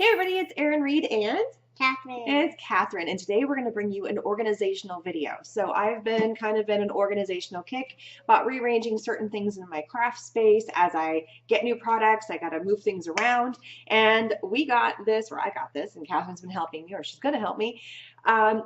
Hey everybody, it's Erin Reed and Catherine. it's Catherine, and today we're going to bring you an organizational video. So I've been kind of in an organizational kick about rearranging certain things in my craft space. As I get new products, I got to move things around, and I got this, and Catherine's been helping me, or she's going to help me.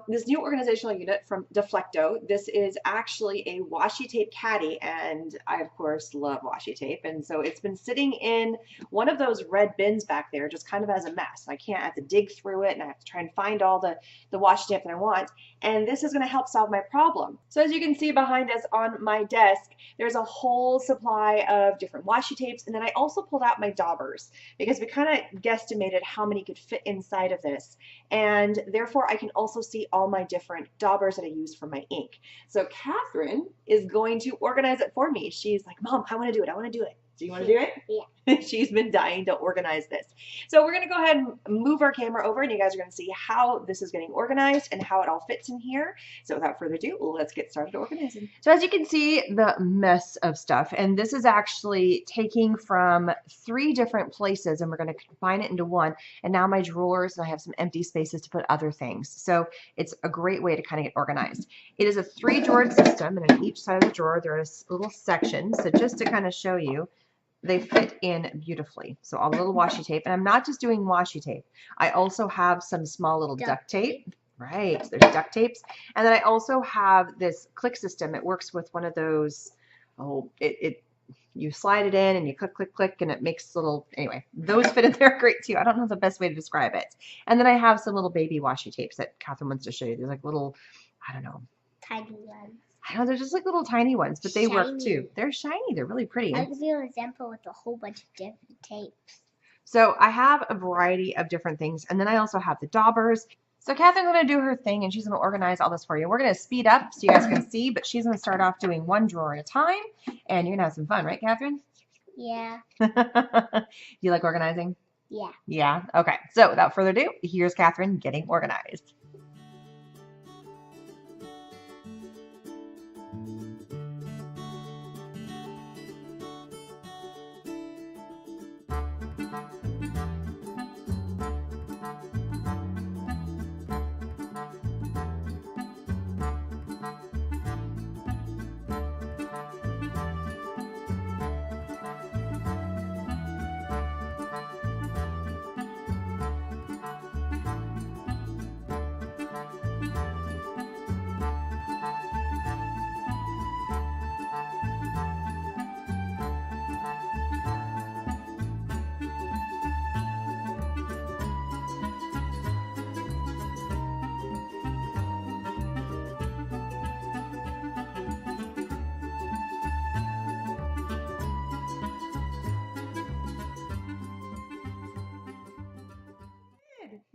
This new organizational unit from Deflecto. This is actually a washi tape caddy, and I of course love washi tape, and so it's been sitting in one of those red bins back there just kind of as a mess. I have to dig through it, and I have to try and find all the washi tape that I want, and this is going to help solve my problem. So as you can see behind us on my desk, there's a whole supply of different washi tapes, and then I also pulled out my daubers because we kind of guesstimated how many could fit inside of this, and therefore I can also see all my different daubers that I use for my ink. So Catherine is going to organize it for me. She's like, Mom, I want to do it. I want to do it. Do you want to do it? Yeah. She's been dying to organize this. So we're going to go ahead and move our camera over, and you guys are going to see how this is getting organized and how it all fits in here. So without further ado, let's get started organizing. So as you can see, the mess of stuff, and this is actually taking from 3 different places, and we're going to combine it into one. And now my drawers, and I have some empty spaces to put other things. So it's a great way to kind of get organized. It is a 3-drawered system, and on each side of the drawer there is little sections. So just to kind of show you, they fit in beautifully. So all the little washi tape, and I'm not just doing washi tape. I also have some small little duct tape. Right, so there's duct tapes. And then I also have this click system. It works with one of those, you slide it in and you click, click, click, and it makes little, anyway, those fit in there great too. I don't know the best way to describe it. And then I have some little baby washi tapes that Catherine wants to show you. They're like little, I don't know. Tiny ones. I know, they're just like little tiny ones, but they shiny. work too. They're shiny. They're really pretty. I could do an example with a whole bunch of different tapes. So I have a variety of different things, and then I also have the daubers. So Catherine's going to do her thing, and she's going to organize all this for you. We're going to speed up so you guys can see, but she's going to start off doing one drawer at a time, and you're going to have some fun, right, Catherine? Yeah. You like organizing? Yeah. Yeah? Okay. So without further ado, here's Catherine getting organized.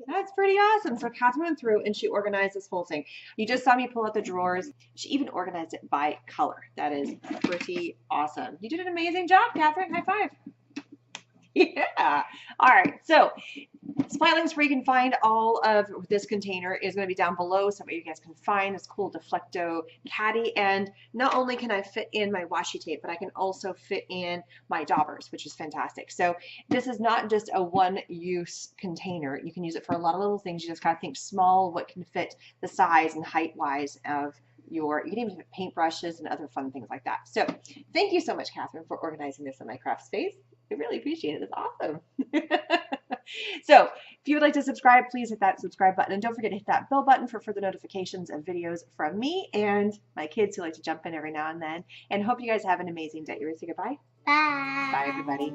That's pretty awesome. So Catherine went through and she organized this whole thing. You just saw me pull out the drawers. She even organized it by color. That is pretty awesome. You did an amazing job, Catherine. High five. Yeah. All right. So supply links where you can find all of this container is going to be down below, so that you guys can find this cool Deflecto caddy. And not only can I fit in my washi tape, but I can also fit in my daubers, which is fantastic. So this is not just a one-use container. You can use it for a lot of little things. You just got to think small, what can fit the size and height-wise of you can even fit paintbrushes and other fun things like that. So thank you so much, Catherine, for organizing this in my craft space. I really appreciate it. It's awesome. So if you would like to subscribe, please hit that subscribe button, and don't forget to hit that bell button for further notifications of videos from me and my kids who like to jump in every now and then. And hope you guys have an amazing day. You ready to say goodbye? Bye. Bye, everybody.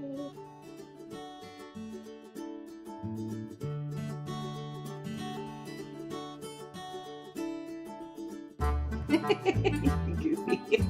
Goofy.